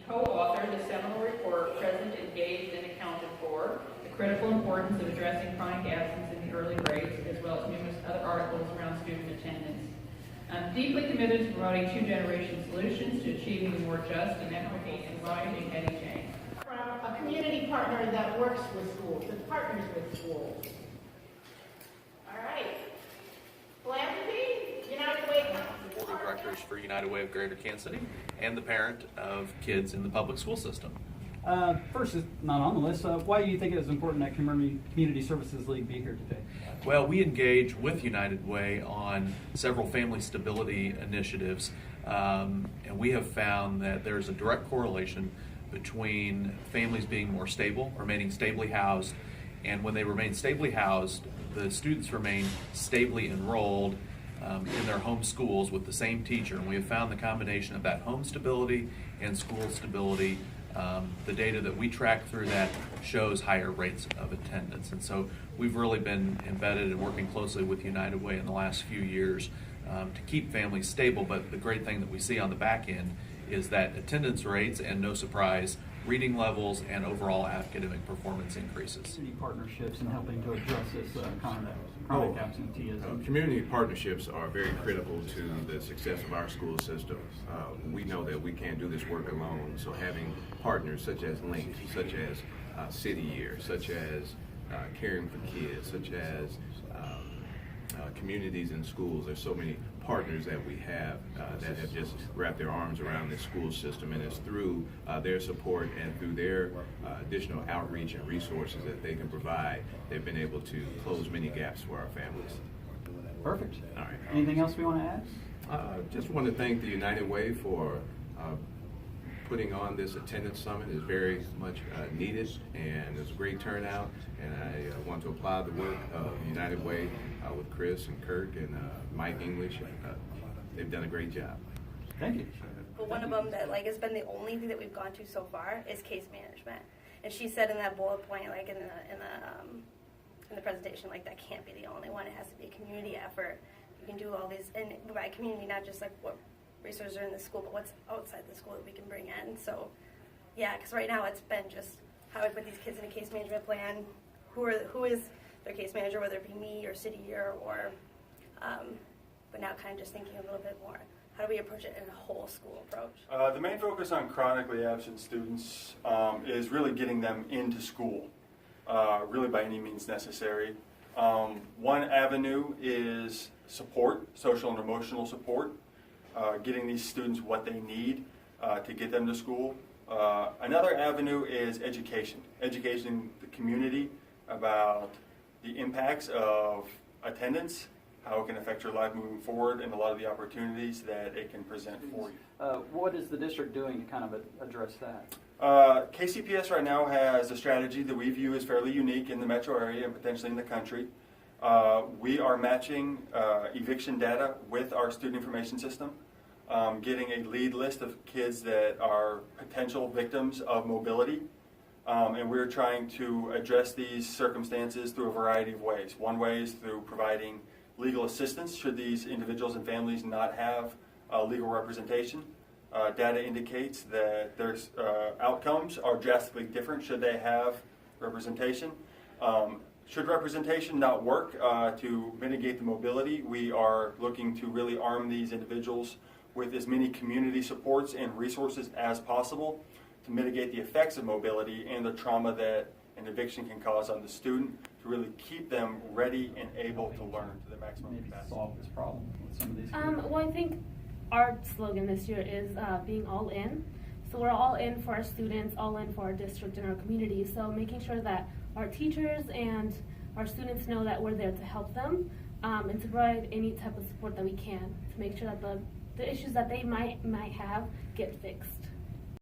co-authored the seminal report, Present, Engaged, and Accounted For, the critical importance of addressing chronic absence in the early grades, as well as numerous other articles around student attendance. I'm deeply committed to promoting two-generation solutions to achieving a more just and equitable society and heading change. From a community partner that works with schools, that partners with schools. All right. Philanthropy, United Way Council. Board of Directors for United Way of Greater Kansas City and the parent of kids in the public school system. First, is not on the list. Why do you think it is important that Community Services League be here today? Well, we engage with United Way on several family stability initiatives, and we have found that there's a direct correlation between families being more stable, remaining stably housed, and when they remain stably housed, the students remain stably enrolled in their home schools with the same teacher. And we have found the combination of that home stability and school stability. The data that we track through that shows higher rates of attendance. And so we've really been embedded and working closely with United Way in the last few years to keep families stable. But the great thing that we see on the back end is that attendance rates and, no surprise, reading levels and overall academic performance increases. Any partnerships in helping to address this chronic absenteeism? Community partnerships are very critical to the success of our school system. We know that we can't do this work alone, so having partners such as Link, such as City Year, such as Caring for Kids, such as communities in schools. There's so many partners that we have that have just wrapped their arms around this school system, and it's through their support and through their additional outreach and resources that they can provide, they've been able to close many gaps for our families. Perfect. All right. Anything else we want to add? Just want to thank the United Way for putting on this attendance summit. Is very much needed, and it's a great turnout, and I want to applaud the work of United Way with Chris and Kirk and Mike English. They've done a great job. Thank you. But one of them that has been the only thing that we've gone to so far is case management. And she said in that bullet point, in the presentation, that can't be the only one. It has to be a community effort. You can do all these, and by community, not just what resources are in the school, but what's outside the school that we can bring in. So, yeah, because right now it's been just how I put these kids in a case management plan. Who is their case manager, whether it be me or City Year or, but now kind of just thinking a little bit more. How do we approach it in a whole school approach? The main focus on chronically absent students is really getting them into school, really by any means necessary. One avenue is support, social and emotional support, getting these students what they need to get them to school. Another avenue is education, educating the community about the impacts of attendance, how it can affect your life moving forward, and a lot of the opportunities that it can present for you. What is the district doing to kind of address that? KCPS right now has a strategy that we view as fairly unique in the metro area and potentially in the country. We are matching eviction data with our student information system, getting a lead list of kids that are potential victims of mobility. And we're trying to address these circumstances through a variety of ways. One way is through providing legal assistance should these individuals and families not have legal representation. Data indicates that their outcomes are drastically different should they have representation. Should representation not work to mitigate the mobility, we are looking to really arm these individuals with as many community supports and resources as possible to mitigate the effects of mobility and the trauma that an eviction can cause on the student, to really keep them ready and able to learn to the maximum Maybe capacity. solve this problem with some of these kids? Well, I think our slogan this year is being all in. So we're all in for our students, all in for our district and our community. So making sure that our teachers and our students know that we're there to help them and to provide any type of support that we can to make sure that the issues that they might have get fixed.